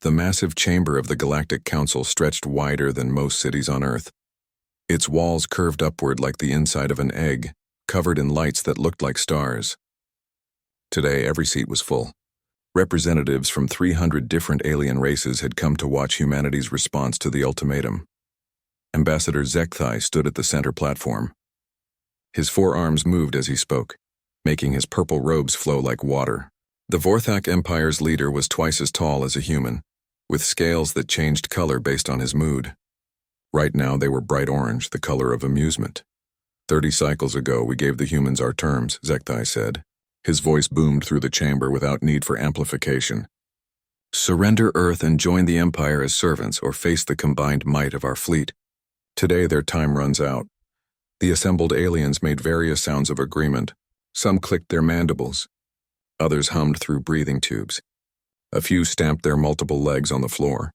The massive chamber of the Galactic Council stretched wider than most cities on Earth. Its walls curved upward like the inside of an egg, covered in lights that looked like stars. Today, every seat was full. Representatives from 300 different alien races had come to watch humanity's response to the ultimatum. Ambassador Zekthai stood at the center platform. His forearms moved as he spoke, making his purple robes flow like water. The Vorthak Empire's leader was twice as tall as a human, with scales that changed color based on his mood. Right now they were bright orange, the color of amusement. 30 cycles ago we gave the humans our terms, Zekthai said. His voice boomed through the chamber without need for amplification. Surrender Earth and join the Empire as servants or face the combined might of our fleet. Today their time runs out. The assembled aliens made various sounds of agreement. Some clicked their mandibles. Others hummed through breathing tubes. A few stamped their multiple legs on the floor.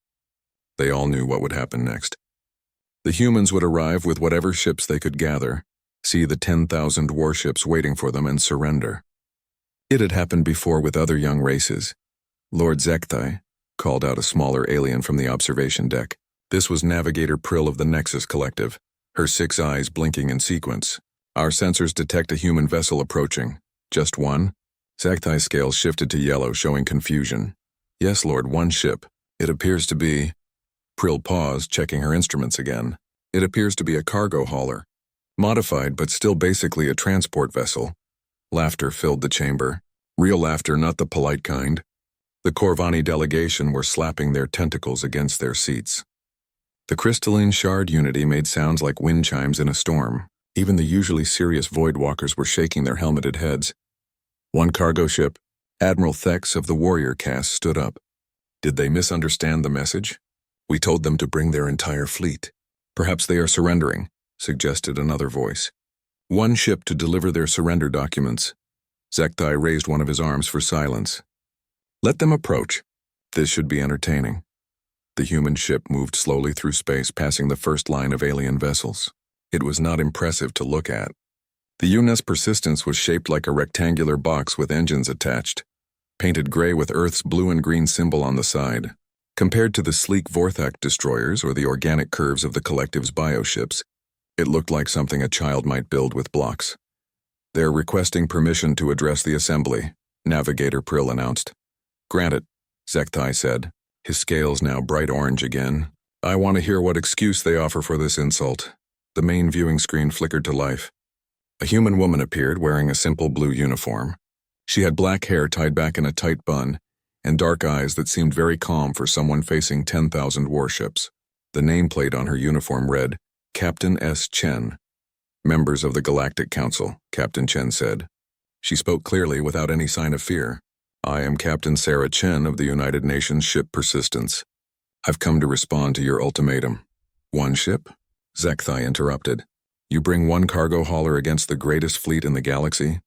They all knew what would happen next. The humans would arrive with whatever ships they could gather, see the 10,000 warships waiting for them, and surrender. It had happened before with other young races. Lord Zekthai called out a smaller alien from the observation deck. This was Navigator Prill of the Nexus Collective, her 6 eyes blinking in sequence. Our sensors detect a human vessel approaching. Just one? Zekthai's scales shifted to yellow, showing confusion. Yes, Lord, one ship. It appears to be... Prill paused, checking her instruments again. It appears to be a cargo hauler. Modified, but still basically a transport vessel. Laughter filled the chamber. Real laughter, not the polite kind. The Corvani delegation were slapping their tentacles against their seats. The crystalline shard unity made sounds like wind chimes in a storm. Even the usually serious Voidwalkers were shaking their helmeted heads. One cargo ship, Admiral Thex of the Warrior caste, stood up. Did they misunderstand the message? We told them to bring their entire fleet. Perhaps they are surrendering, suggested another voice. One ship to deliver their surrender documents. Zekthai raised one of his arms for silence. Let them approach. This should be entertaining. The human ship moved slowly through space, passing the first line of alien vessels. It was not impressive to look at. The UNES Persistence was shaped like a rectangular box with engines attached, painted gray with Earth's blue and green symbol on the side. Compared to the sleek Vorthak destroyers or the organic curves of the Collective's bioships, it looked like something a child might build with blocks. They're requesting permission to address the assembly, Navigator Prill announced. Granted, Zekthai said, his scales now bright orange again. I want to hear what excuse they offer for this insult. The main viewing screen flickered to life. A human woman appeared wearing a simple blue uniform. She had black hair tied back in a tight bun, and dark eyes that seemed very calm for someone facing 10,000 warships. The nameplate on her uniform read, Captain S. Chen. Members of the Galactic Council, Captain Chen said. She spoke clearly without any sign of fear. I am Captain Sarah Chen of the United Nations ship Persistence. I've come to respond to your ultimatum. One ship? Zekthai interrupted. You bring one cargo hauler against the greatest fleet in the galaxy?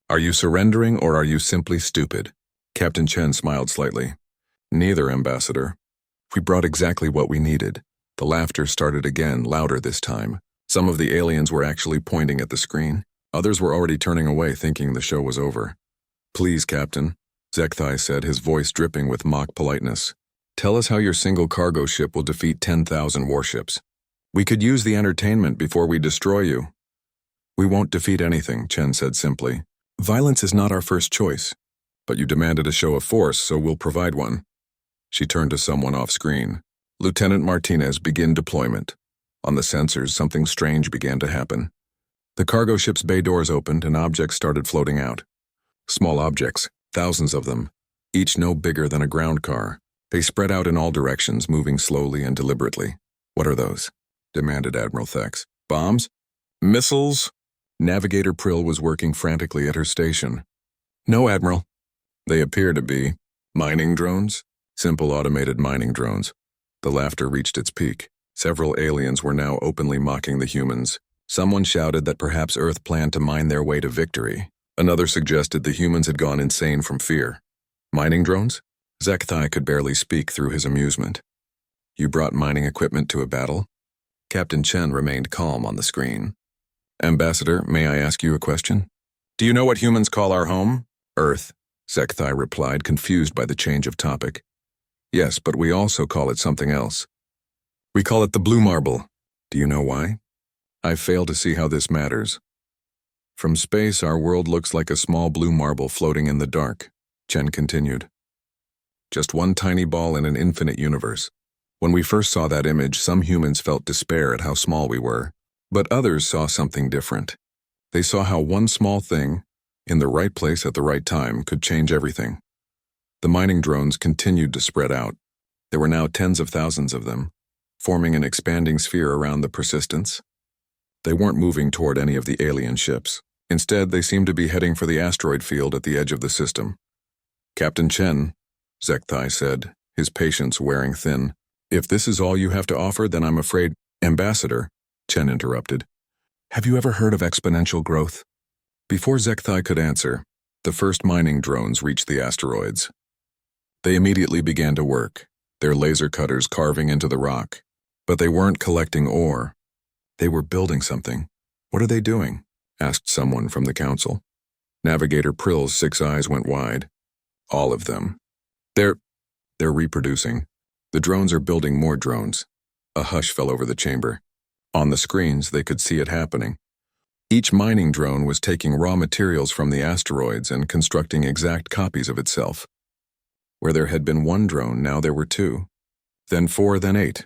Are you surrendering or are you simply stupid? Captain Chen smiled slightly. Neither, Ambassador. We brought exactly what we needed. The laughter started again, louder this time. Some of the aliens were actually pointing at the screen. Others were already turning away, thinking the show was over. Please, Captain, Zekthai said, his voice dripping with mock politeness. Tell us how your single cargo ship will defeat 10,000 warships. We could use the entertainment before we destroy you. We won't defeat anything, Chen said simply. Violence is not our first choice. But you demanded a show of force, so we'll provide one. She turned to someone off screen. Lieutenant Martinez, begin deployment. On the sensors, something strange began to happen. The cargo ship's bay doors opened and objects started floating out. Small objects, thousands of them, each no bigger than a ground car. They spread out in all directions, moving slowly and deliberately. What are those? Demanded Admiral Thex. Bombs? Missiles? Navigator Prill was working frantically at her station. No, Admiral. They appear to be mining drones, simple automated mining drones. The laughter reached its peak. Several aliens were now openly mocking the humans. Someone shouted that perhaps Earth planned to mine their way to victory. Another suggested the humans had gone insane from fear. Mining drones? Zekthai could barely speak through his amusement. You brought mining equipment to a battle? Captain Chen remained calm on the screen. Ambassador, may I ask you a question? Do you know what humans call our home? Earth. Zekthai replied, confused by the change of topic. Yes, but we also call it something else. We call it the blue marble. Do you know why? I fail to see how this matters. From space, our world looks like a small blue marble floating in the dark, Chen continued. Just one tiny ball in an infinite universe. When we first saw that image, some humans felt despair at how small we were, but others saw something different. They saw how one small thing, in the right place at the right time, could change everything. The mining drones continued to spread out. There were now tens of thousands of them, forming an expanding sphere around the Persistence. They weren't moving toward any of the alien ships. Instead, they seemed to be heading for the asteroid field at the edge of the system. Captain Chen, Zekthai said, his patience wearing thin. If this is all you have to offer, then I'm afraid— Ambassador, Chen interrupted. Have you ever heard of exponential growth? Before Zekthai could answer, the first mining drones reached the asteroids. They immediately began to work, their laser cutters carving into the rock. But they weren't collecting ore. They were building something. What are they doing? Asked someone from the council. Navigator Prill's 6 eyes went wide. All of them. They're reproducing. The drones are building more drones. A hush fell over the chamber. On the screens, they could see it happening. Each mining drone was taking raw materials from the asteroids and constructing exact copies of itself. Where there had been 1 drone, now there were 2. Then 4, then 8.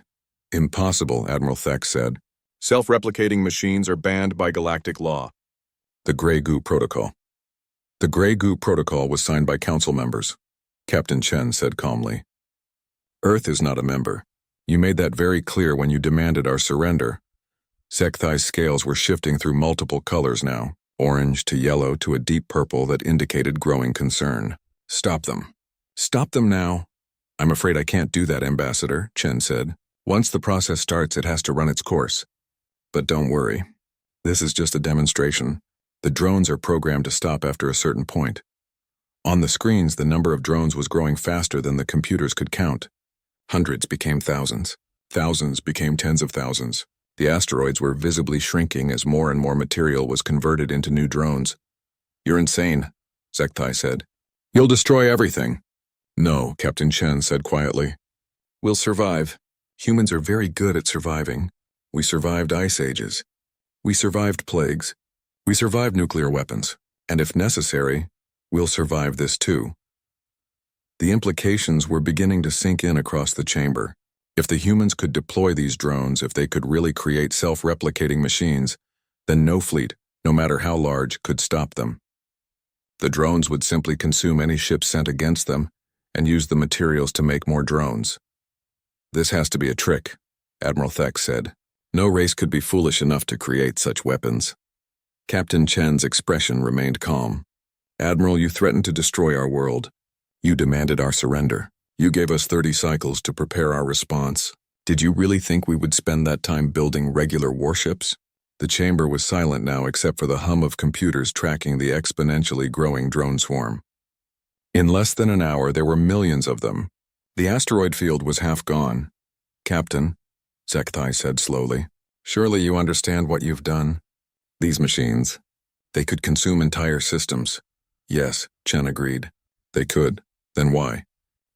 Impossible, Admiral Thek said. Self-replicating machines are banned by galactic law. The Grey Goo Protocol. The Grey Goo Protocol was signed by council members, Captain Chen said calmly. Earth is not a member. You made that very clear when you demanded our surrender. Zekthai's scales were shifting through multiple colors now, orange to yellow to a deep purple that indicated growing concern. Stop them. Stop them now. I'm afraid I can't do that, Ambassador, Chen said. Once the process starts, it has to run its course. But don't worry. This is just a demonstration. The drones are programmed to stop after a certain point. On the screens, the number of drones was growing faster than the computers could count. Hundreds became thousands. Thousands became tens of thousands. The asteroids were visibly shrinking as more and more material was converted into new drones. You're insane, Zekthai said. You'll destroy everything. No, Captain Chen said quietly. We'll survive. Humans are very good at surviving. We survived ice ages. We survived plagues. We survived nuclear weapons. And if necessary, we'll survive this too. The implications were beginning to sink in across the chamber. If the humans could deploy these drones, if they could really create self-replicating machines, then no fleet, no matter how large, could stop them. The drones would simply consume any ship sent against them and use the materials to make more drones. This has to be a trick, Admiral Thek said. No race could be foolish enough to create such weapons. Captain Chen's expression remained calm. Admiral, you threatened to destroy our world. You demanded our surrender. You gave us 30 cycles to prepare our response. Did you really think we would spend that time building regular warships? The chamber was silent now except for the hum of computers tracking the exponentially growing drone swarm. In less than an hour, there were millions of them. The asteroid field was half gone. Captain, Zekthai said slowly, surely you understand what you've done? These machines, they could consume entire systems. Yes, Chen agreed. They could. Then why?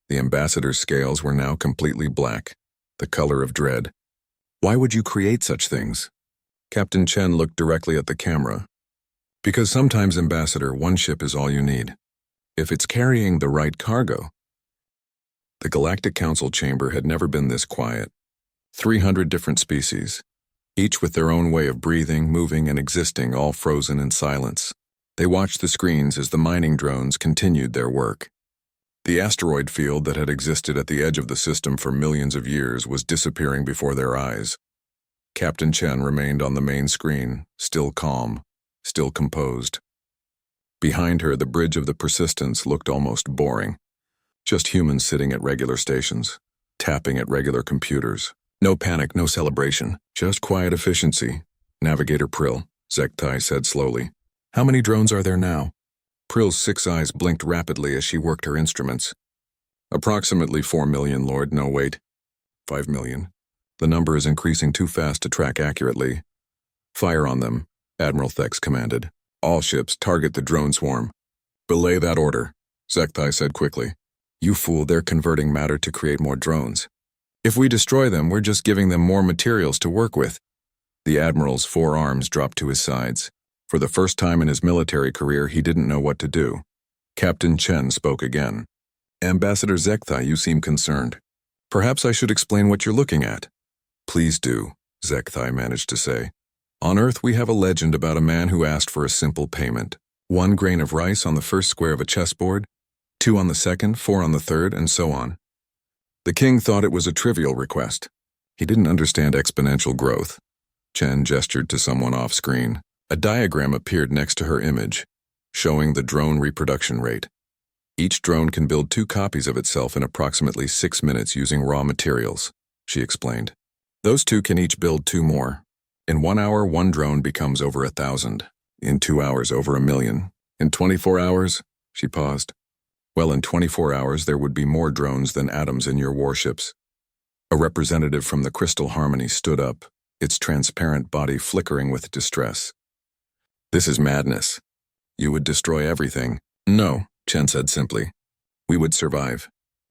The ambassador's scales were now completely black, the color of dread. Why would you create such things? Captain Chen looked directly at the camera. Because sometimes, Ambassador, one ship is all you need. If it's carrying the right cargo. The Galactic Council chamber had never been this quiet. 300 different species, each with their own way of breathing, moving, and existing, all frozen in silence. They watched the screens as the mining drones continued their work. The asteroid field that had existed at the edge of the system for millions of years was disappearing before their eyes. Captain Chen remained on the main screen, still calm, still composed. Behind her, the bridge of the Persistence looked almost boring. Just humans sitting at regular stations, tapping at regular computers. No panic, no celebration, just quiet efficiency. Navigator Prill, Zekthai said slowly. How many drones are there now? Prill's 6 eyes blinked rapidly as she worked her instruments. Approximately 4 million, Lord. No, wait. 5 million. The number is increasing too fast to track accurately. Fire on them, Admiral Thek commanded. All ships target the drone swarm. Belay that order, Zekthai said quickly. You fool, they're converting matter to create more drones. If we destroy them, we're just giving them more materials to work with. The Admiral's forearms dropped to his sides. For the first time in his military career, he didn't know what to do. Captain Chen spoke again. Ambassador Zekthai, you seem concerned. Perhaps I should explain what you're looking at. Please do, Zekthai managed to say. On Earth, we have a legend about a man who asked for a simple payment. 1 grain of rice on the first square of a chessboard, 2 on the second, 4 on the third, and so on. The king thought it was a trivial request. He didn't understand exponential growth. Chen gestured to someone off-screen. A diagram appeared next to her image, showing the drone reproduction rate. Each drone can build 2 copies of itself in approximately 6 minutes using raw materials, she explained. Those 2 can each build 2 more. In 1 hour, 1 drone becomes over 1,000. In 2 hours, over 1,000,000. In 24 hours, she paused. Well, in 24 hours, there would be more drones than atoms in your warships. A representative from the Crystal Harmony stood up, its transparent body flickering with distress. This is madness. You would destroy everything. No, Chen said simply. We would survive.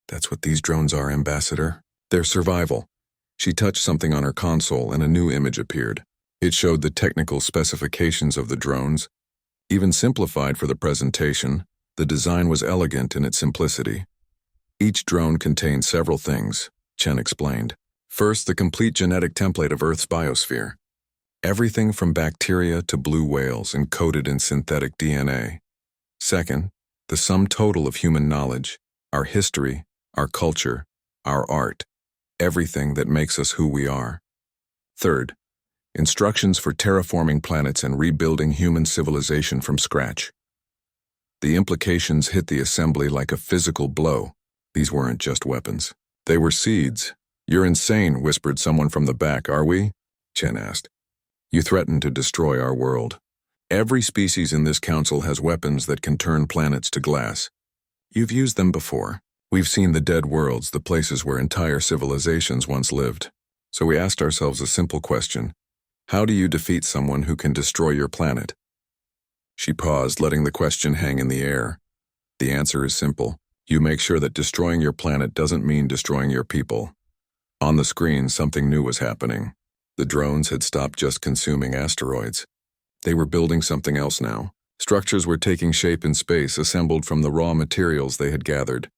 That's what these drones are, Ambassador. They're survival. She touched something on her console and a new image appeared. It showed the technical specifications of the drones. Even simplified for the presentation, the design was elegant in its simplicity. Each drone contained several things, Chen explained. First, the complete genetic template of Earth's biosphere. Everything from bacteria to blue whales encoded in synthetic DNA. Second, the sum total of human knowledge, our history, our culture, our art, everything that makes us who we are. Third, instructions for terraforming planets and rebuilding human civilization from scratch. The implications hit the assembly like a physical blow. These weren't just weapons. They were seeds. You're insane, whispered someone from the back. Are we? Chen asked. You threaten to destroy our world. Every species in this council has weapons that can turn planets to glass. You've used them before. We've seen the dead worlds, the places where entire civilizations once lived. So we asked ourselves a simple question. How do you defeat someone who can destroy your planet? She paused, letting the question hang in the air. The answer is simple. You make sure that destroying your planet doesn't mean destroying your people. On the screen, something new was happening. The drones had stopped just consuming asteroids. They were building something else now. Structures were taking shape in space, assembled from the raw materials they had gathered.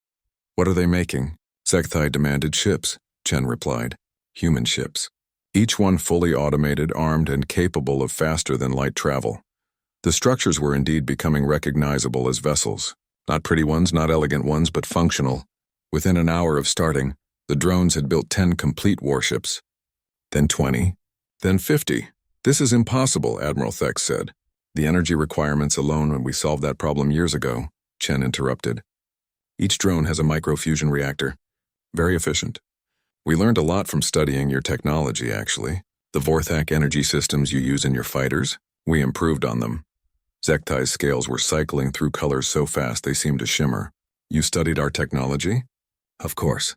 What are they making? Zekthai demanded. Ships, Chen replied. Human ships. Each one fully automated, armed, and capable of faster-than-light travel. The structures were indeed becoming recognizable as vessels. Not pretty ones, not elegant ones, but functional. Within an hour of starting, the drones had built 10 complete warships. Then 20. Then 50. This is impossible, Admiral Thex said. The energy requirements alone, when we solved that problem years ago, Chen interrupted. Each drone has a microfusion reactor. Very efficient. We learned a lot from studying your technology, actually. The Vorthak energy systems you use in your fighters, we improved on them. Zekthai's scales were cycling through colors so fast they seemed to shimmer. You studied our technology? Of course.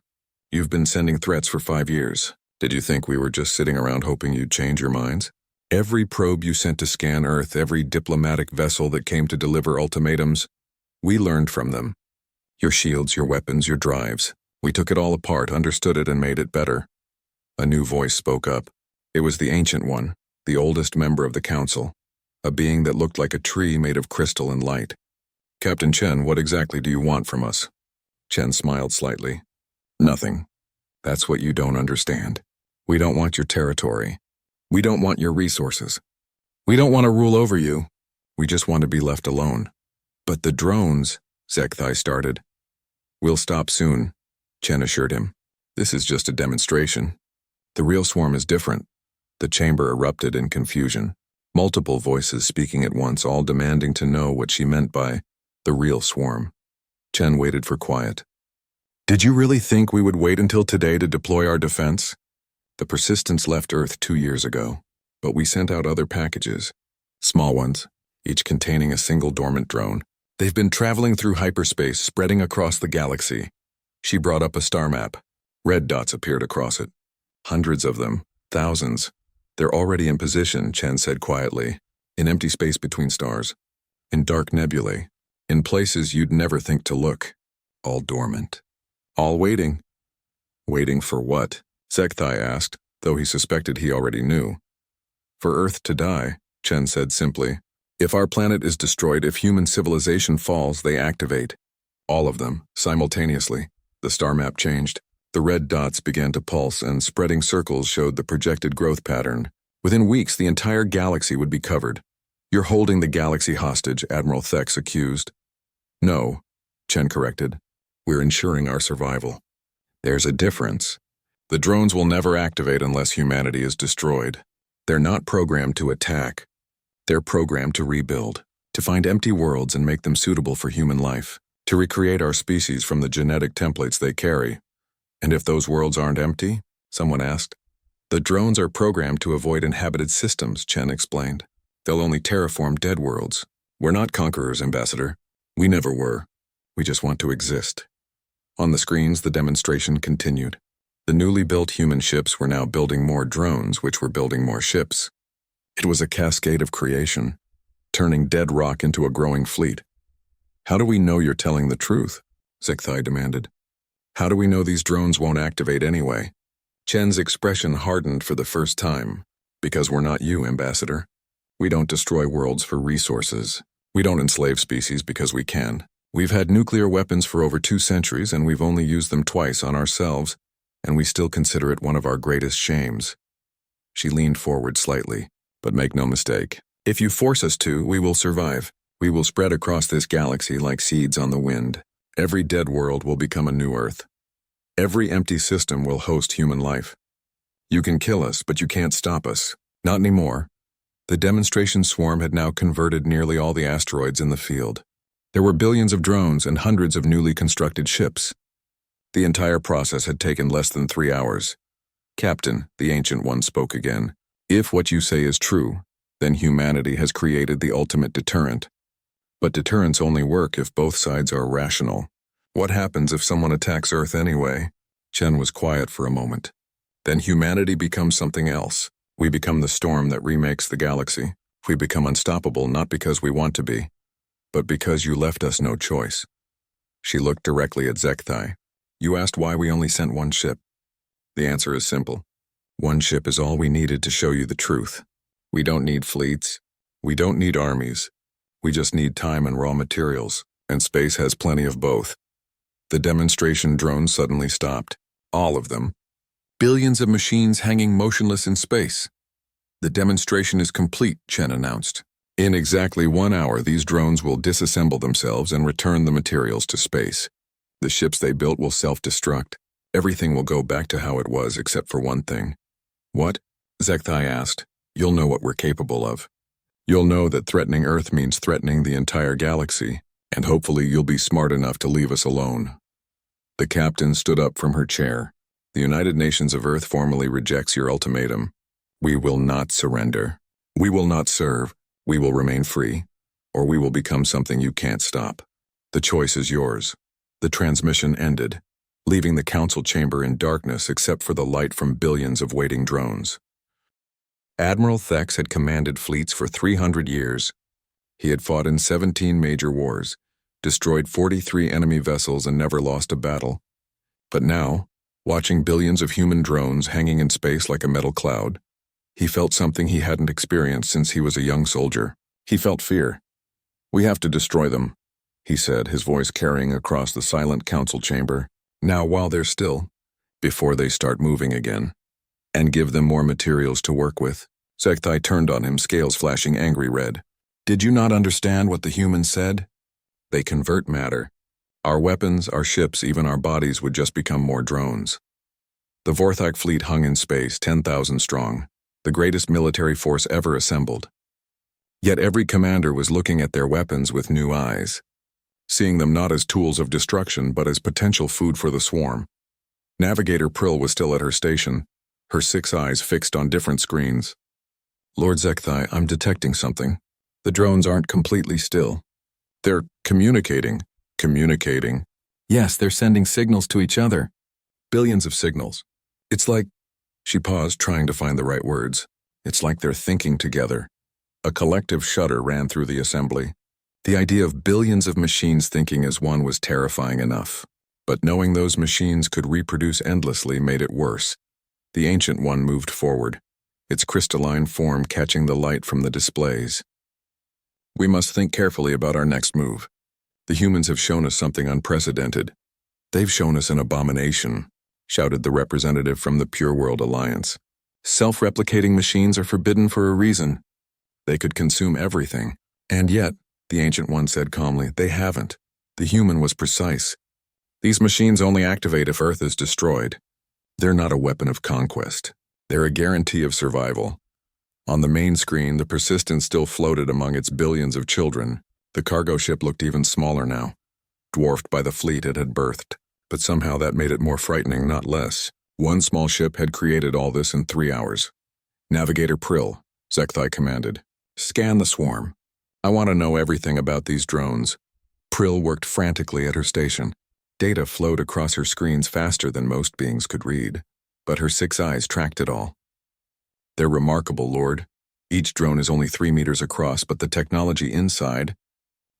You've been sending threats for 5 years. Did you think we were just sitting around hoping you'd change your minds? Every probe you sent to scan Earth, every diplomatic vessel that came to deliver ultimatums, we learned from them. Your shields, your weapons, your drives. We took it all apart, understood it, and made it better. A new voice spoke up. It was the Ancient One, the oldest member of the Council. A being that looked like a tree made of crystal and light. Captain Chen, what exactly do you want from us? Chen smiled slightly. Nothing. That's what you don't understand. We don't want your territory. We don't want your resources. We don't want to rule over you. We just want to be left alone. But the drones, Zekthai started. We'll stop soon, Chen assured him. This is just a demonstration. The real swarm is different. The chamber erupted in confusion. Multiple voices speaking at once, all demanding to know what she meant by the real swarm. Chen waited for quiet. Did you really think we would wait until today to deploy our defense? The Persistence left Earth 2 years ago, but we sent out other packages. Small ones, each containing a single dormant drone. They've been traveling through hyperspace, spreading across the galaxy. She brought up a star map. Red dots appeared across it. Hundreds of them, thousands. They're already in position, Chen said quietly, in empty space between stars, in dark nebulae, in places you'd never think to look, all dormant. All waiting. Waiting for what? Sekthai asked, though he suspected he already knew. For Earth to die, Chen said simply. If our planet is destroyed, if human civilization falls, they activate. All of them, simultaneously. The star map changed. The red dots began to pulse, and spreading circles showed the projected growth pattern. Within weeks, the entire galaxy would be covered. You're holding the galaxy hostage, Admiral Thex accused. No, Chen corrected. We're ensuring our survival. There's a difference. The drones will never activate unless humanity is destroyed. They're not programmed to attack. They're programmed to rebuild, to find empty worlds and make them suitable for human life, to recreate our species from the genetic templates they carry. And if those worlds aren't empty? Someone asked. The drones are programmed to avoid inhabited systems, Chen explained. They'll only terraform dead worlds. We're not conquerors, Ambassador. We never were. We just want to exist. On the screens, the demonstration continued. The newly built human ships were now building more drones, which were building more ships. It was a cascade of creation, turning dead rock into a growing fleet. How do we know you're telling the truth? Sekthai demanded. How do we know these drones won't activate anyway? Chen's expression hardened for the first time. Because we're not you, Ambassador. We don't destroy worlds for resources. We don't enslave species because we can. We've had nuclear weapons for over 2 centuries, and we've only used them twice on ourselves, and we still consider it one of our greatest shames. She leaned forward slightly, but make no mistake. If you force us to, we will survive. We will spread across this galaxy like seeds on the wind. Every dead world will become a new Earth. Every empty system will host human life. You can kill us, but you can't stop us. Not anymore. The demonstration swarm had now converted nearly all the asteroids in the field. There were billions of drones and hundreds of newly constructed ships. The entire process had taken less than 3 hours. Captain, the Ancient One spoke again. If what you say is true, then humanity has created the ultimate deterrent. But deterrents only work if both sides are rational. What happens if someone attacks Earth anyway? Chen was quiet for a moment. Then humanity becomes something else. We become the storm that remakes the galaxy. We become unstoppable not because we want to be, but because you left us no choice. She looked directly at Sekthai. You asked why we only sent 1 ship. The answer is simple. 1 ship is all we needed to show you the truth. We don't need fleets. We don't need armies. We just need time and raw materials, and space has plenty of both. The demonstration drones suddenly stopped. All of them. Billions of machines hanging motionless in space. The demonstration is complete, Chen announced. In exactly 1 hour, these drones will disassemble themselves and return the materials to space. The ships they built will self-destruct. Everything will go back to how it was, except for one thing. What? Sekthai asked. You'll know what we're capable of. You'll know that threatening Earth means threatening the entire galaxy, and hopefully you'll be smart enough to leave us alone. The captain stood up from her chair. The United Nations of Earth formally rejects your ultimatum. We will not surrender. We will not serve. We will remain free, or we will become something you can't stop. The choice is yours. The transmission ended, leaving the council chamber in darkness except for the light from billions of waiting drones. Admiral Thex had commanded fleets for 300 years. He had fought in 17 major wars, destroyed 43 enemy vessels and never lost a battle. But now, watching billions of human drones hanging in space like a metal cloud, he felt something he hadn't experienced since he was a young soldier. He felt fear. We have to destroy them, he said, his voice carrying across the silent council chamber. Now while they're still, before they start moving again. And give them more materials to work with. Sekthai turned on him, scales flashing angry red. Did you not understand what the humans said? They convert matter. Our weapons, our ships, even our bodies would just become more drones. The Vorthok fleet hung in space, 10,000 strong, the greatest military force ever assembled. Yet every commander was looking at their weapons with new eyes, seeing them not as tools of destruction but as potential food for the swarm. Navigator Prill was still at her station, her 6 eyes fixed on different screens. Lord Sekthai, I'm detecting something. The drones aren't completely still. They're communicating. Communicating. Yes, they're sending signals to each other. Billions of signals. It's like... She paused, trying to find the right words. It's like they're thinking together. A collective shudder ran through the assembly. The idea of billions of machines thinking as one was terrifying enough. But knowing those machines could reproduce endlessly made it worse. The Ancient One moved forward, its crystalline form catching the light from the displays. We must think carefully about our next move. The humans have shown us something unprecedented. They've shown us an abomination, shouted the representative from the Pure World Alliance. Self-replicating machines are forbidden for a reason. They could consume everything. And yet, the Ancient One said calmly, they haven't. The human was precise. These machines only activate if Earth is destroyed. They're not a weapon of conquest. They're a guarantee of survival. On the main screen, the Persistence still floated among its billions of children. The cargo ship looked even smaller now, dwarfed by the fleet it had birthed. But somehow that made it more frightening, not less. One small ship had created all this in 3 hours. Navigator Prill, Zekthai commanded. Scan the swarm. I want to know everything about these drones. Prill worked frantically at her station. Data flowed across her screens faster than most beings could read, but her 6 eyes tracked it all. They're remarkable, Lord. Each drone is only 3 meters across, but the technology inside,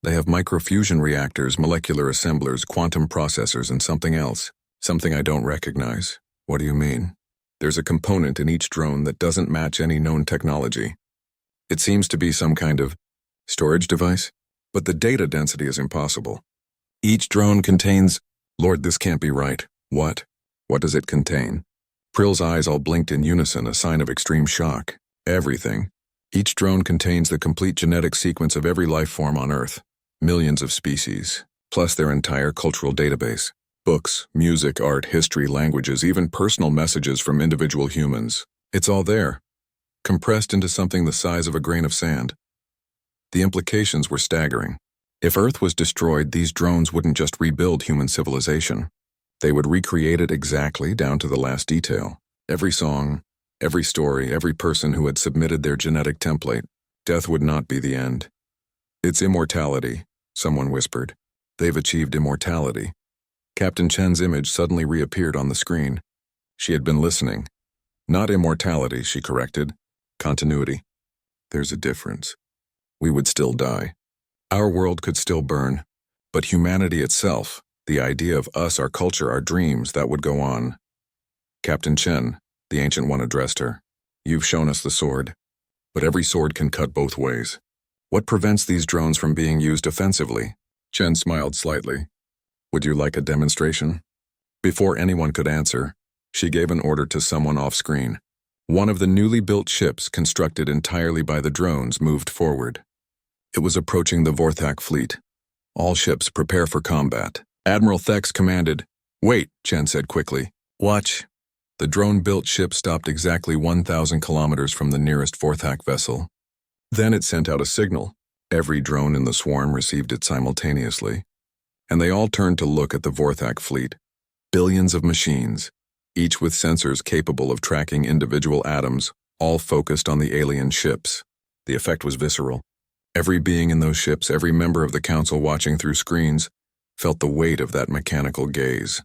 they have microfusion reactors, molecular assemblers, quantum processors, and something else. Something I don't recognize. What do you mean? There's a component in each drone that doesn't match any known technology. It seems to be some kind of storage device, but the data density is impossible. Each drone contains... Lord, this can't be right. What? What does it contain? Prill's eyes all blinked in unison, a sign of extreme shock. Everything. Each drone contains the complete genetic sequence of every life form on Earth. Millions of species, plus their entire cultural database. Books, music, art, history, languages, even personal messages from individual humans. It's all there, compressed into something the size of a grain of sand. The implications were staggering. If Earth was destroyed, these drones wouldn't just rebuild human civilization. They would recreate it exactly down to the last detail. Every song, every story, every person who had submitted their genetic template. Death would not be the end. It's immortality, someone whispered. They've achieved immortality. Captain Chen's image suddenly reappeared on the screen. She had been listening. Not immortality, she corrected. Continuity. There's a difference. We would still die. Our world could still burn. But humanity itself, the idea of us, our culture, our dreams, that would go on. Captain Chen, the Ancient One addressed her. You've shown us the sword. But every sword can cut both ways. What prevents these drones from being used offensively? Chen smiled slightly. Would you like a demonstration? Before anyone could answer, she gave an order to someone off-screen. One of the newly built ships, constructed entirely by the drones, moved forward. It was approaching the Vorthak fleet. All ships prepare for combat. Admiral Thex commanded. Wait, Chen said quickly. Watch. The drone-built ship stopped exactly 1,000 kilometers from the nearest Vorthak vessel. Then it sent out a signal. Every drone in the swarm received it simultaneously. And they all turned to look at the Vorthak fleet. Billions of machines, each with sensors capable of tracking individual atoms, all focused on the alien ships. The effect was visceral. Every being in those ships, every member of the council watching through screens, felt the weight of that mechanical gaze.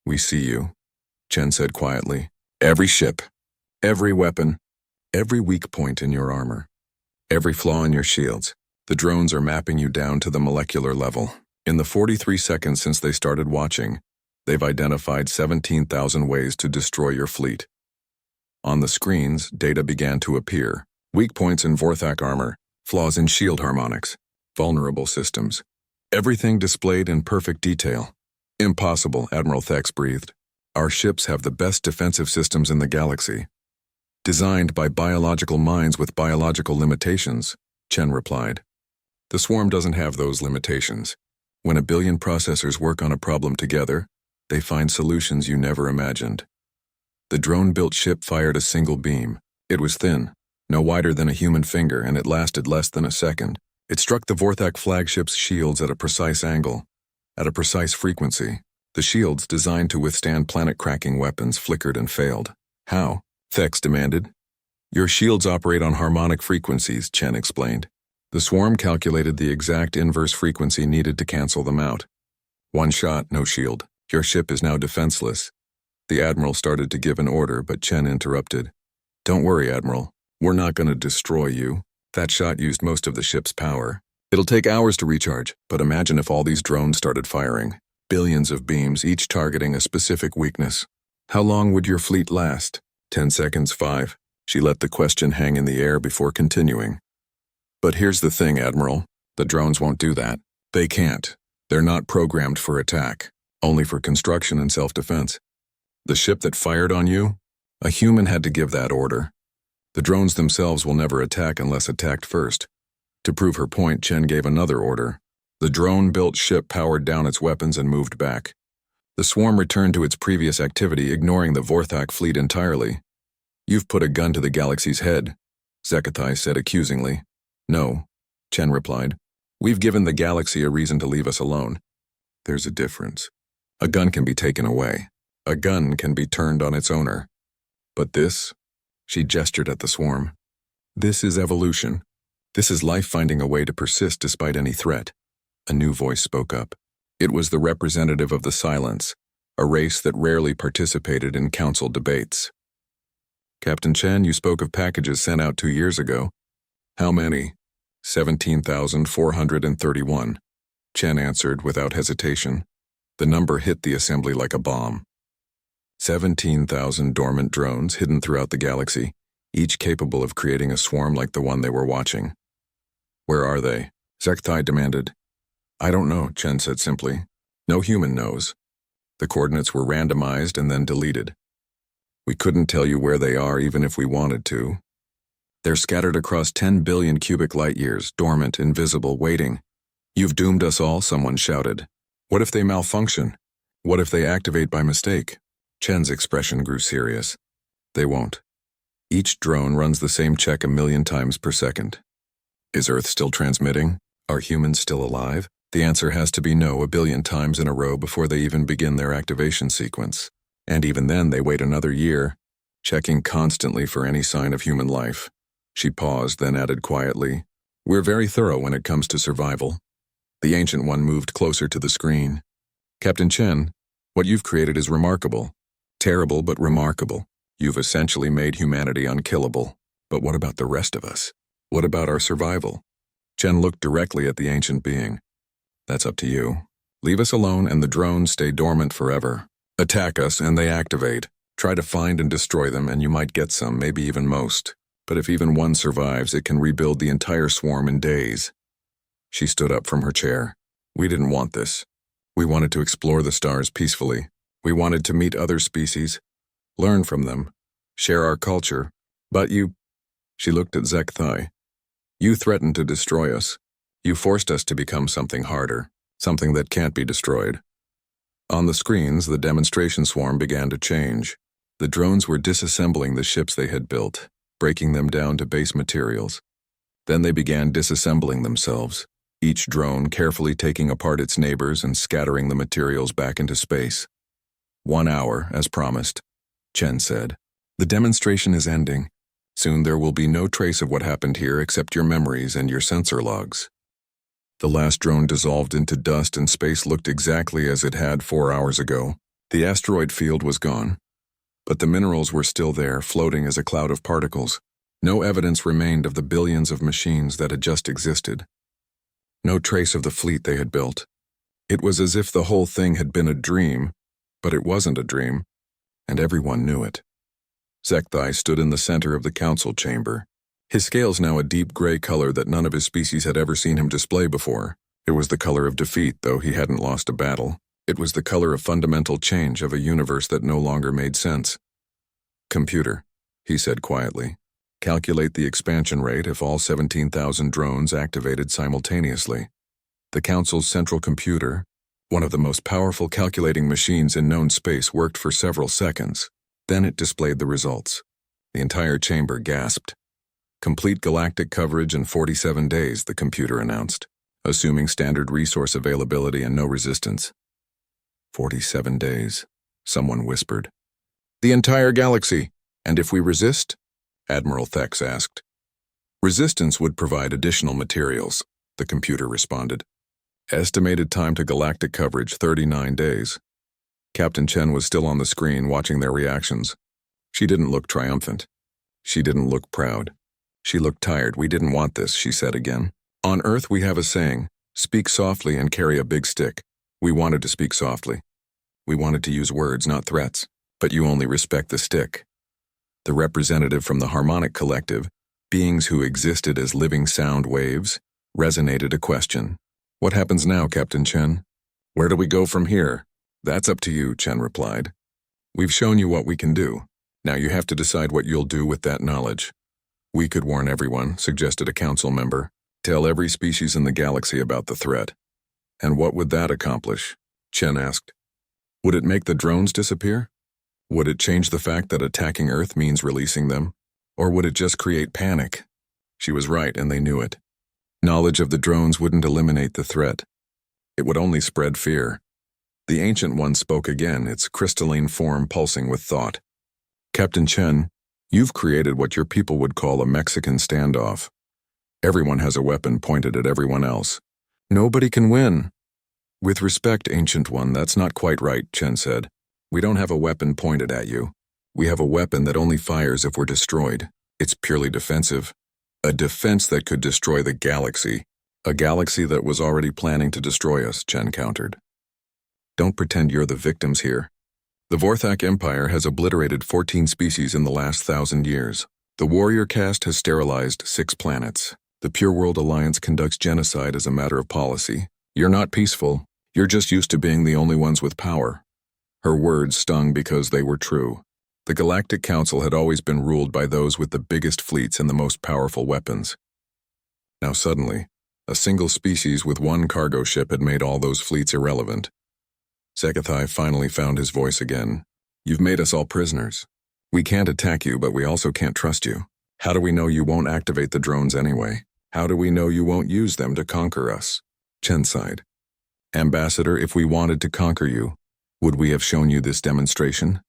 We see you, Chen said quietly. Every ship, every weapon, every weak point in your armor, every flaw in your shields. The drones are mapping you down to the molecular level. In the 43 seconds since they started watching, they've identified 17,000 ways to destroy your fleet. On the screens, data began to appear. Weak points in Vorthak armor, flaws in shield harmonics, vulnerable systems. Everything displayed in perfect detail. Impossible, Admiral Thex breathed. Our ships have the best defensive systems in the galaxy. Designed by biological minds with biological limitations, Chen replied. The swarm doesn't have those limitations. When a billion processors work on a problem together, they find solutions you never imagined. The drone-built ship fired a single beam. It was thin, no wider than a human finger, and it lasted less than a second. It struck the Vorthak flagship's shields at a precise angle, at a precise frequency. The shields, designed to withstand planet-cracking weapons, flickered and failed. How? Thex demanded. Your shields operate on harmonic frequencies, Chen explained. The swarm calculated the exact inverse frequency needed to cancel them out. One shot, no shield. Your ship is now defenseless. The Admiral started to give an order, but Chen interrupted. Don't worry, Admiral. We're not going to destroy you. That shot used most of the ship's power. It'll take hours to recharge, but imagine if all these drones started firing. billions of beams, each targeting a specific weakness. How long would your fleet last? 10 seconds, 5. She let the question hang in the air before continuing. But here's the thing, Admiral. The drones won't do that. They can't. They're not programmed for attack, only for construction and self-defense. The ship that fired on you? A human had to give that order. The drones themselves will never attack unless attacked first. To prove her point, Chen gave another order. The drone-built ship powered down its weapons and moved back. The swarm returned to its previous activity, ignoring the Vorthak fleet entirely. You've put a gun to the galaxy's head, Zekathai said accusingly. No, Chen replied. We've given the galaxy a reason to leave us alone. There's a difference. A gun can be taken away. A gun can be turned on its owner. But this, she gestured at the swarm. This is evolution. This is life finding a way to persist despite any threat. A new voice spoke up. It was the representative of the Silence, a race that rarely participated in council debates. Captain Chen, you spoke of packages sent out 2 years ago. How many? 17,431. Chen answered without hesitation. The number hit the assembly like a bomb. 17,000 dormant drones hidden throughout the galaxy, each capable of creating a swarm like the one they were watching. Where are they? Zekathai demanded. I don't know, Chen said simply. No human knows. The coordinates were randomized and then deleted. We couldn't tell you where they are even if we wanted to. They're scattered across 10 billion cubic light years, dormant, invisible, waiting. You've doomed us all, someone shouted. What if they malfunction? What if they activate by mistake? Chen's expression grew serious. They won't. Each drone runs the same check 1 million times per second. Is Earth still transmitting? Are humans still alive? The answer has to be no 1 billion times in a row before they even begin their activation sequence. And even then they wait another year, checking constantly for any sign of human life. She paused, then added quietly, We're very thorough when it comes to survival. The Ancient One moved closer to the screen. Captain Chen, what you've created is remarkable. Terrible, but remarkable. You've essentially made humanity unkillable. But what about the rest of us? What about our survival? Chen looked directly at the ancient being. That's up to you. Leave us alone and the drones stay dormant forever. Attack us and they activate. Try to find and destroy them and you might get some, maybe even most. But if even one survives, it can rebuild the entire swarm in days. She stood up from her chair. We didn't want this. We wanted to explore the stars peacefully. We wanted to meet other species, learn from them, share our culture. But you... She looked at Zekathai. You threatened to destroy us. You forced us to become something harder, something that can't be destroyed. On the screens, the demonstration swarm began to change. The drones were disassembling the ships they had built, breaking them down to base materials. Then they began disassembling themselves, each drone carefully taking apart its neighbors and scattering the materials back into space. 1 hour, as promised, Chen said. The demonstration is ending. Soon there will be no trace of what happened here except your memories and your sensor logs. The last drone dissolved into dust and space looked exactly as it had 4 hours ago. The asteroid field was gone. But the minerals were still there, floating as a cloud of particles. No evidence remained of the billions of machines that had just existed. No trace of the fleet they had built. It was as if the whole thing had been a dream, but it wasn't a dream, and everyone knew it. Zekathai stood in the center of the council chamber. His scales now a deep gray color that none of his species had ever seen him display before. It was the color of defeat, though he hadn't lost a battle. It was the color of fundamental change of a universe that no longer made sense. Computer, he said quietly, calculate the expansion rate if all 17,000 drones activated simultaneously. The council's central computer, one of the most powerful calculating machines in known space, worked for several seconds. Then it displayed the results. The entire chamber gasped. Complete galactic coverage in 47 days, the computer announced, assuming standard resource availability and no resistance. 47 days, someone whispered. The entire galaxy. And if we resist? Admiral Thex asked. Resistance would provide additional materials, the computer responded. Estimated time to galactic coverage, 39 days. Captain Chen was still on the screen watching their reactions. She didn't look triumphant. She didn't look proud. She looked tired. We didn't want this, she said again. On Earth we have a saying, speak softly and carry a big stick. We wanted to speak softly. We wanted to use words, not threats. But you only respect the stick. The representative from the Harmonic Collective, beings who existed as living sound waves, resonated a question. What happens now, Captain Chen? Where do we go from here? That's up to you, Chen replied. We've shown you what we can do. Now you have to decide what you'll do with that knowledge. We could warn everyone, suggested a council member. Tell every species in the galaxy about the threat. And what would that accomplish? Chen asked. Would it make the drones disappear? Would it change the fact that attacking Earth means releasing them? Or would it just create panic? She was right, and they knew it. Knowledge of the drones wouldn't eliminate the threat. It would only spread fear. The Ancient One spoke again, its crystalline form pulsing with thought. Captain Chen, you've created what your people would call a Mexican standoff. Everyone has a weapon pointed at everyone else. Nobody can win. With respect, Ancient One, that's not quite right, Chen said. We don't have a weapon pointed at you. We have a weapon that only fires if we're destroyed. It's purely defensive. A defense that could destroy the galaxy. A galaxy that was already planning to destroy us, Chen countered. Don't pretend you're the victims here. The Vorthak Empire has obliterated 14 species in the last 1,000 years. The warrior caste has sterilized 6 planets. The Pure World Alliance conducts genocide as a matter of policy. You're not peaceful. You're just used to being the only ones with power. Her words stung because they were true. The Galactic Council had always been ruled by those with the biggest fleets and the most powerful weapons. Now suddenly, a single species with one cargo ship had made all those fleets irrelevant. Sci-Fi finally found his voice again. You've made us all prisoners. We can't attack you, but we also can't trust you. How do we know you won't activate the drones anyway? How do we know you won't use them to conquer us? Chen sighed. Ambassador, if we wanted to conquer you, would we have shown you this demonstration?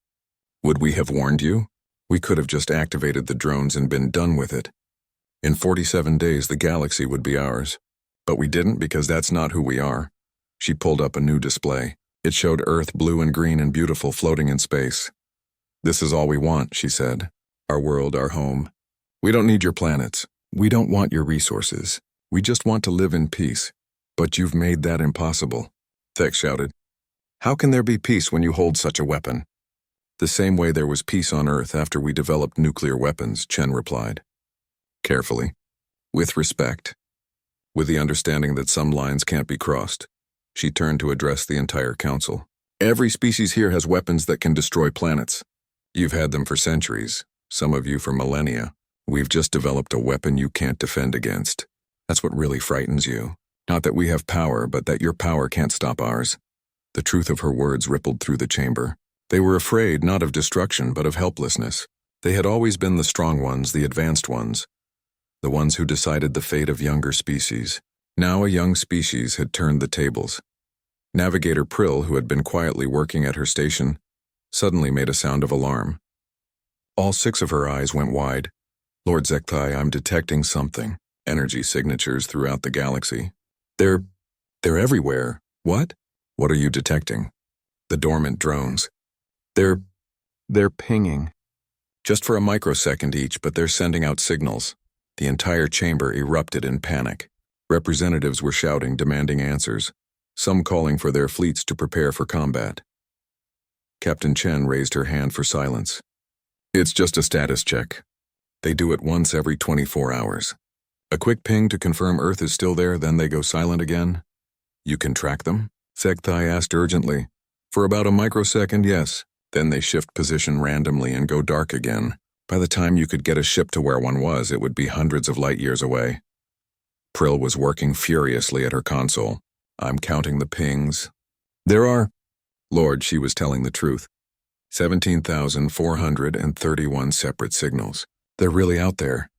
Would we have warned you? We could have just activated the drones and been done with it. In 47 days, the galaxy would be ours. But we didn't because that's not who we are. She pulled up a new display. It showed Earth blue and green and beautiful floating in space. This is all we want, she said. Our world, our home. We don't need your planets. We don't want your resources. We just want to live in peace. But you've made that impossible. Thek shouted. How can there be peace when you hold such a weapon? The same way there was peace on Earth after we developed nuclear weapons, Chen replied. Carefully. With respect. With the understanding that some lines can't be crossed. She turned to address the entire council. Every species here has weapons that can destroy planets. You've had them for centuries, some of you for millennia. We've just developed a weapon you can't defend against. That's what really frightens you. Not that we have power, but that your power can't stop ours. The truth of her words rippled through the chamber. They were afraid not of destruction, but of helplessness. They had always been the strong ones, the advanced ones. The ones who decided the fate of younger species. Now a young species had turned the tables. Navigator Prill, who had been quietly working at her station, suddenly made a sound of alarm. All 6 of her eyes went wide. Lord Zekthai, I'm detecting something. Energy signatures throughout the galaxy. They're everywhere. What? What are you detecting? The dormant drones. They're pinging. Just for a microsecond each, but they're sending out signals. The entire chamber erupted in panic. Representatives were shouting, demanding answers, some calling for their fleets to prepare for combat. Captain Chen raised her hand for silence. It's just a status check. They do it once every 24 hours. A quick ping to confirm Earth is still there, then they go silent again. You can track them? Zekthai asked urgently. For about a microsecond, yes. Then they shift position randomly and go dark again. By the time you could get a ship to where one was, it would be hundreds of light years away. Prill was working furiously at her console. I'm counting the pings. There are... Lord, she was telling the truth. 17,431 separate signals. They're really out there.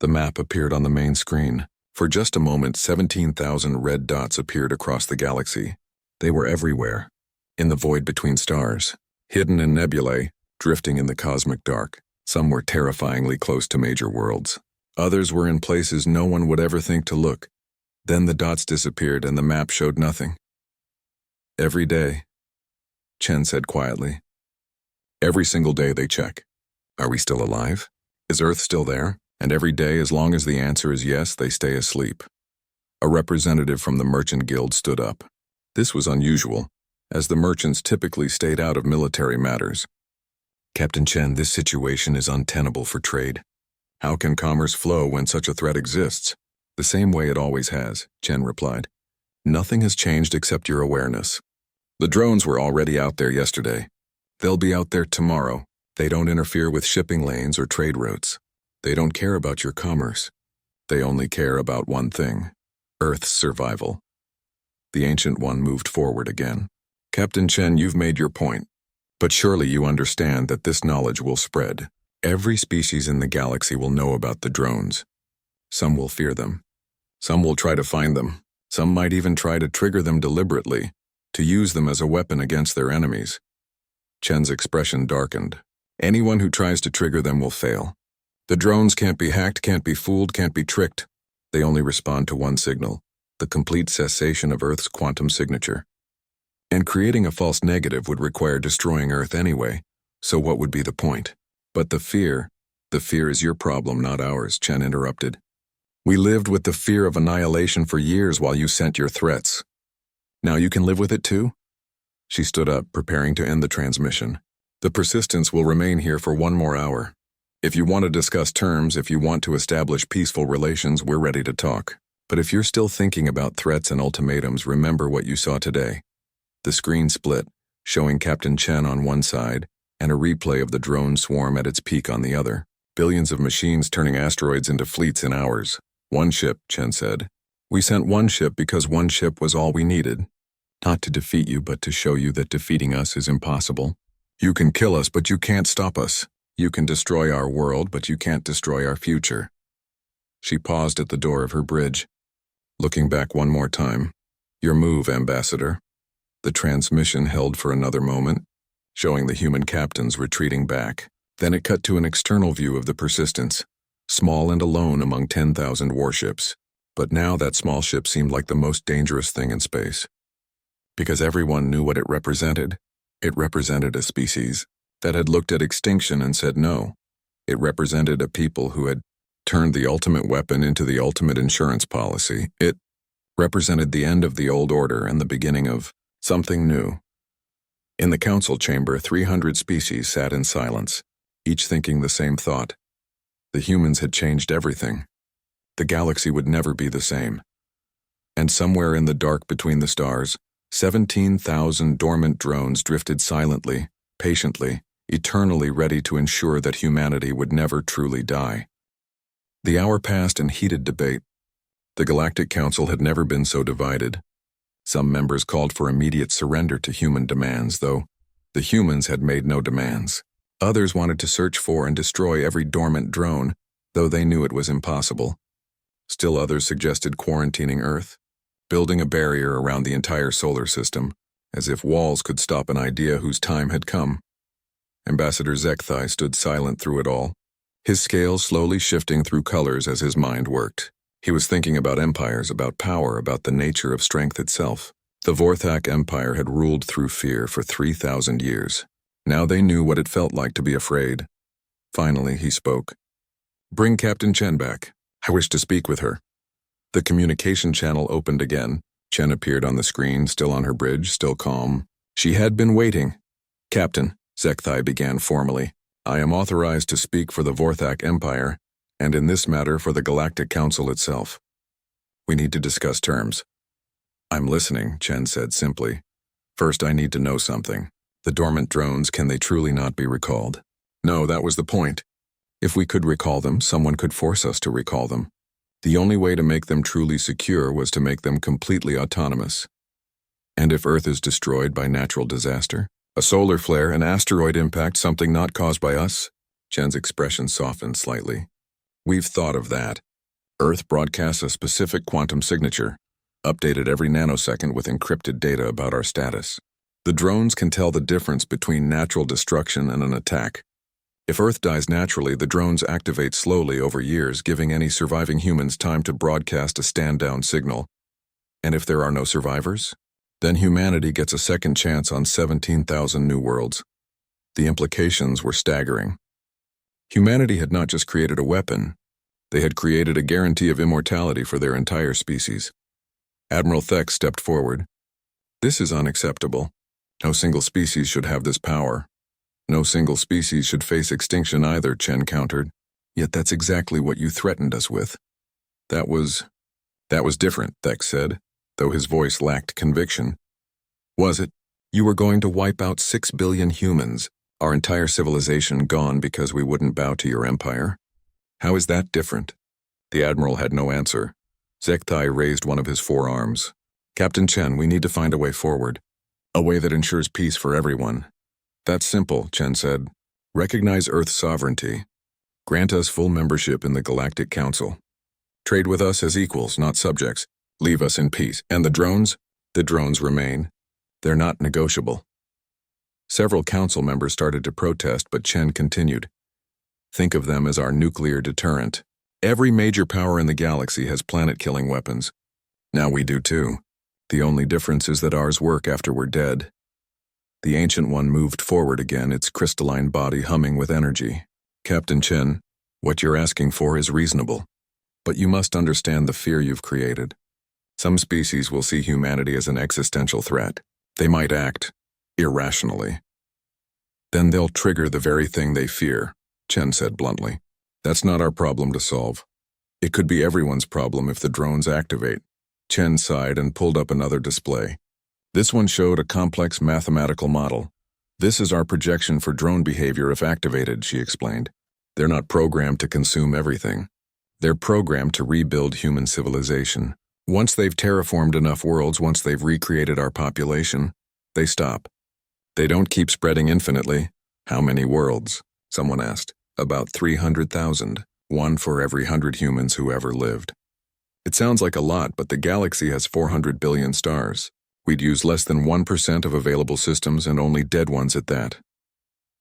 The map appeared on the main screen. For just a moment, 17,000 red dots appeared across the galaxy. They were everywhere. In the void between stars. Hidden in nebulae, drifting in the cosmic dark. Some were terrifyingly close to major worlds. Others were in places no one would ever think to look. Then the dots disappeared and the map showed nothing. Every day, Chen said quietly. Every single day they check. Are we still alive? Is Earth still there? And every day, as long as the answer is yes, they stay asleep. A representative from the Merchant Guild stood up. This was unusual, as the merchants typically stayed out of military matters. Captain Chen, this situation is untenable for trade. How can commerce flow when such a threat exists? The same way it always has, Chen replied. Nothing has changed except your awareness. The drones were already out there yesterday. They'll be out there tomorrow. They don't interfere with shipping lanes or trade routes. They don't care about your commerce. They only care about one thing: Earth's survival. The Ancient One moved forward again. Captain Chen, you've made your point. But surely you understand that this knowledge will spread. Every species in the galaxy will know about the drones. Some will fear them. Some will try to find them. Some might even try to trigger them deliberately, to use them as a weapon against their enemies. Chen's expression darkened. Anyone who tries to trigger them will fail. The drones can't be hacked, can't be fooled, can't be tricked. They only respond to one signal: the complete cessation of Earth's quantum signature. And creating a false negative would require destroying Earth anyway, so what would be the point? But the fear is your problem, not ours, Chen interrupted. We lived with the fear of annihilation for years while you sent your threats. Now you can live with it too? She stood up, preparing to end the transmission. The persistence will remain here for 1 more hour. If you want to discuss terms, if you want to establish peaceful relations, we're ready to talk. But if you're still thinking about threats and ultimatums, remember what you saw today. The screen split, showing Captain Chen on one side, and a replay of the drone swarm at its peak on the other. Billions of machines turning asteroids into fleets in hours. One ship, Chen said. We sent one ship because one ship was all we needed. Not to defeat you, but to show you that defeating us is impossible. You can kill us, but you can't stop us. You can destroy our world, but you can't destroy our future. She paused at the door of her bridge, looking back one more time. Your move, Ambassador. The transmission held for another moment, showing the human captains retreating back. Then it cut to an external view of the Persistence, small and alone among 10,000 warships. But now that small ship seemed like the most dangerous thing in space. Because everyone knew what it represented. It represented a species that had looked at extinction and said no. It represented a people who had turned the ultimate weapon into the ultimate insurance policy. It represented the end of the old order and the beginning of something new. In the council chamber, 300 species sat in silence, each thinking the same thought. The humans had changed everything. The galaxy would never be the same. And somewhere in the dark between the stars, 17,000 dormant drones drifted silently, patiently, eternally ready to ensure that humanity would never truly die. The hour passed in heated debate. The Galactic Council had never been so divided. Some members called for immediate surrender to human demands, though the humans had made no demands. Others wanted to search for and destroy every dormant drone, though they knew it was impossible. Still others suggested quarantining Earth, building a barrier around the entire solar system, as if walls could stop an idea whose time had come. Ambassador Zekthai stood silent through it all, his scales slowly shifting through colors as his mind worked. He was thinking about empires, about power, about the nature of strength itself. The Vorthak Empire had ruled through fear for 3,000 years. Now they knew what it felt like to be afraid. Finally, he spoke. Bring Captain Chen back. I wish to speak with her. The communication channel opened again. Chen appeared on the screen, still on her bridge, still calm. She had been waiting. Captain, Zekthai began formally, I am authorized to speak for the Vorthak Empire, and in this matter for the Galactic Council itself. We need to discuss terms. I'm listening, Chen said simply. First, I need to know something. The dormant drones, can they truly not be recalled? No, that was the point. If we could recall them, someone could force us to recall them. The only way to make them truly secure was to make them completely autonomous. And if Earth is destroyed by natural disaster? A solar flare, an asteroid impact, something not caused by us? Chen's expression softened slightly. We've thought of that. Earth broadcasts a specific quantum signature, updated every nanosecond with encrypted data about our status. The drones can tell the difference between natural destruction and an attack. If Earth dies naturally, the drones activate slowly over years, giving any surviving humans time to broadcast a stand-down signal. And if there are no survivors? Then humanity gets a second chance on 17,000 new worlds. The implications were staggering. Humanity had not just created a weapon, they had created a guarantee of immortality for their entire species. Admiral Thek stepped forward. This is unacceptable. No single species should have this power. No single species should face extinction either, Chen countered. Yet that's exactly what you threatened us with. That was different, Thex said, though his voice lacked conviction. Was it? You were going to wipe out 6 billion humans, our entire civilization gone because we wouldn't bow to your empire? How is that different? The Admiral had no answer. Zekthai raised one of his forearms. Captain Chen, we need to find a way forward. A way that ensures peace for everyone. That's simple, Chen said. Recognize Earth's sovereignty. Grant us full membership in the Galactic Council. Trade with us as equals, not subjects. Leave us in peace. And the drones? The drones remain. They're not negotiable. Several council members started to protest, but Chen continued. Think of them as our nuclear deterrent. Every major power in the galaxy has planet-killing weapons. Now we do too. The only difference is that ours work after we're dead. The Ancient One moved forward again, its crystalline body humming with energy. Captain Chen, what you're asking for is reasonable. But you must understand the fear you've created. Some species will see humanity as an existential threat. They might act irrationally. Then they'll trigger the very thing they fear, Chen said bluntly. That's not our problem to solve. It could be everyone's problem if the drones activate. Chen sighed and pulled up another display. This one showed a complex mathematical model. This is our projection for drone behavior if activated, she explained. They're not programmed to consume everything. They're programmed to rebuild human civilization. Once they've terraformed enough worlds, once they've recreated our population, they stop. They don't keep spreading infinitely. How many worlds? Someone asked. About 300,000, one for every 100 humans who ever lived. It sounds like a lot, but the galaxy has 400 billion stars. We'd use less than 1% of available systems and only dead ones at that.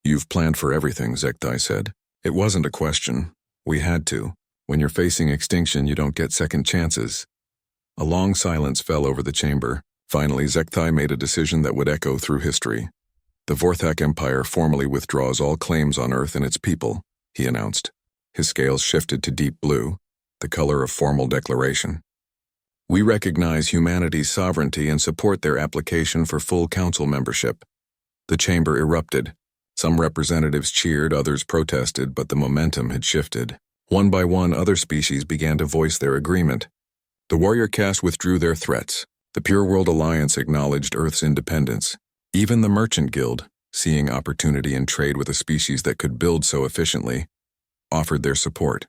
You've planned for everything, Zekthai said. It wasn't a question. We had to. When you're facing extinction, you don't get second chances. A long silence fell over the chamber. Finally, Zekthai made a decision that would echo through history. The Vorthak Empire formally withdraws all claims on Earth and its people, he announced. His scales shifted to deep blue, the color of formal declaration. We recognize humanity's sovereignty and support their application for full council membership. The chamber erupted. Some representatives cheered, others protested, but the momentum had shifted. One by one, other species began to voice their agreement. The warrior caste withdrew their threats. The Pure World Alliance acknowledged Earth's independence. Even the Merchant Guild, seeing opportunity in trade with a species that could build so efficiently, offered their support.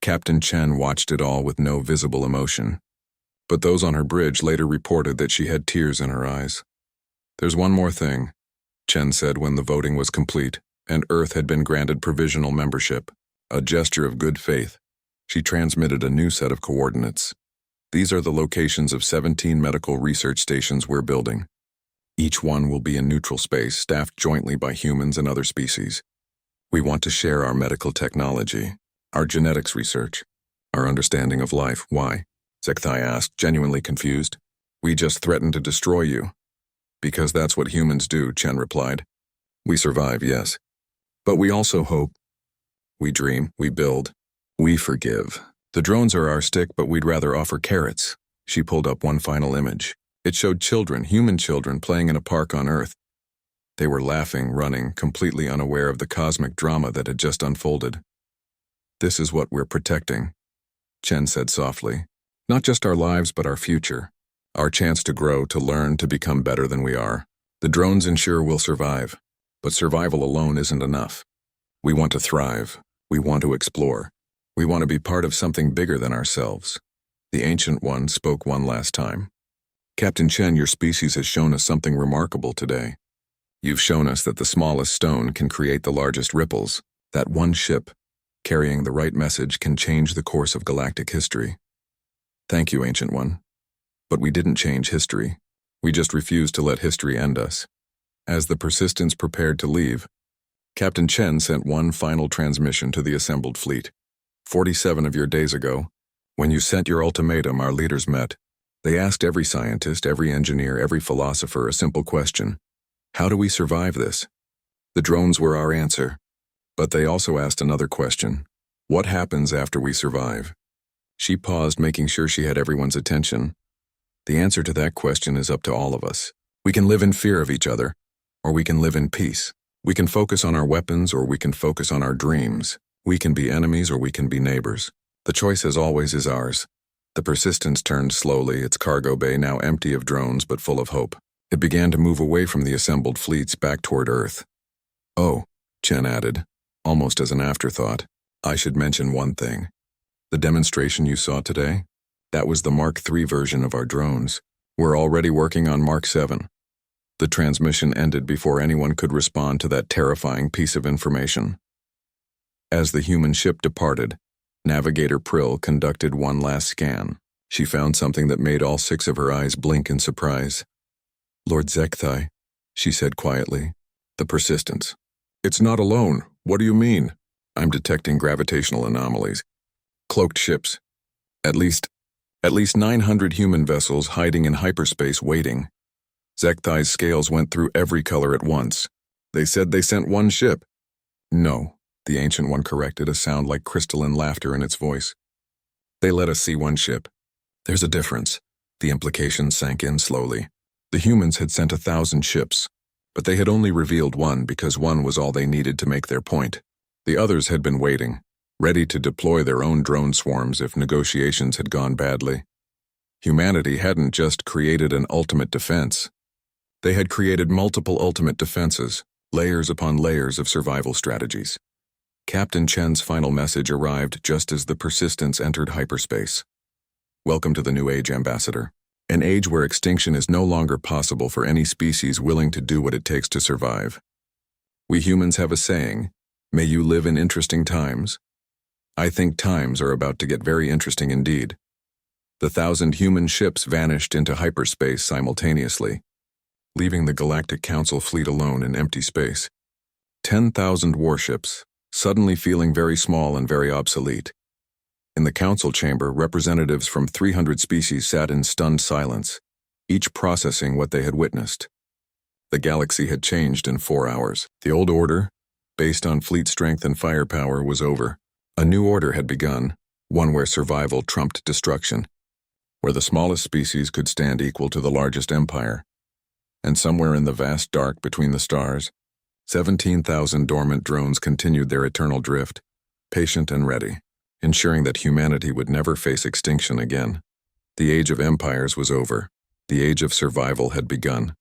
Captain Chen watched it all with no visible emotion. But those on her bridge later reported that she had tears in her eyes. There's one more thing, Chen said when the voting was complete, and Earth had been granted provisional membership. A gesture of good faith. She transmitted a new set of coordinates. These are the locations of 17 medical research stations we're building. Each one will be in neutral space, staffed jointly by humans and other species. We want to share our medical technology, our genetics research, our understanding of life. Why? Zekthai asked, genuinely confused. We just threatened to destroy you. Because that's what humans do, Chen replied. We survive, yes. But we also hope. We dream, we build, we forgive. The drones are our stick, but we'd rather offer carrots. She pulled up one final image. It showed children, human children, playing in a park on Earth. They were laughing, running, completely unaware of the cosmic drama that had just unfolded. This is what we're protecting, Chen said softly. Not just our lives, but our future. Our chance to grow, to learn, to become better than we are. The drones ensure we'll survive. But survival alone isn't enough. We want to thrive. We want to explore. We want to be part of something bigger than ourselves. The Ancient One spoke one last time. Captain Chen, your species has shown us something remarkable today. You've shown us that the smallest stone can create the largest ripples, that one ship, carrying the right message, can change the course of galactic history. Thank you, Ancient One. But we didn't change history. We just refused to let history end us. As the Persistence prepared to leave, Captain Chen sent one final transmission to the assembled fleet. 47 of your days ago, when you sent your ultimatum, our leaders met. They asked every scientist, every engineer, every philosopher a simple question. How do we survive this? The drones were our answer. But they also asked another question. What happens after we survive? She paused, making sure she had everyone's attention. The answer to that question is up to all of us. We can live in fear of each other, or we can live in peace. We can focus on our weapons, or we can focus on our dreams. We can be enemies, or we can be neighbors. The choice, as always, is ours. The Persistence turned slowly, its cargo bay now empty of drones but full of hope. It began to move away from the assembled fleets back toward Earth. Oh, Chen added, almost as an afterthought, I should mention one thing. The demonstration you saw today? That was the Mark III version of our drones. We're already working on Mark VII. The transmission ended before anyone could respond to that terrifying piece of information. As the human ship departed, Navigator Prill conducted one last scan. She found something that made all 6 of her eyes blink in surprise. Lord Zekthai, she said quietly. The Persistence. It's not alone. What do you mean? I'm detecting gravitational anomalies. Cloaked ships. At least 900 human vessels hiding in hyperspace waiting. Zekthai's scales went through every color at once. They said they sent one ship. No, the Ancient One corrected, a sound like crystalline laughter in its voice. They let us see one ship. There's a difference. The implication sank in slowly. The humans had sent 1,000 ships, but they had only revealed one because one was all they needed to make their point. The others had been waiting, ready to deploy their own drone swarms if negotiations had gone badly. Humanity hadn't just created an ultimate defense. They had created multiple ultimate defenses, layers upon layers of survival strategies. Captain Chen's final message arrived just as the Persistence entered hyperspace. Welcome to the New Age, Ambassador. An age where extinction is no longer possible for any species willing to do what it takes to survive. We humans have a saying, may you live in interesting times. I think times are about to get very interesting indeed. The 1,000 human ships vanished into hyperspace simultaneously, leaving the Galactic Council fleet alone in empty space. 10,000 warships, suddenly feeling very small and very obsolete. In the council chamber, representatives from 300 species sat in stunned silence, each processing what they had witnessed. The galaxy had changed in 4 hours. The old order, based on fleet strength and firepower, was over. A new order had begun, one where survival trumped destruction, where the smallest species could stand equal to the largest empire. And somewhere in the vast dark between the stars, 17,000 dormant drones continued their eternal drift, patient and ready, ensuring that humanity would never face extinction again. The age of empires was over. The age of survival had begun.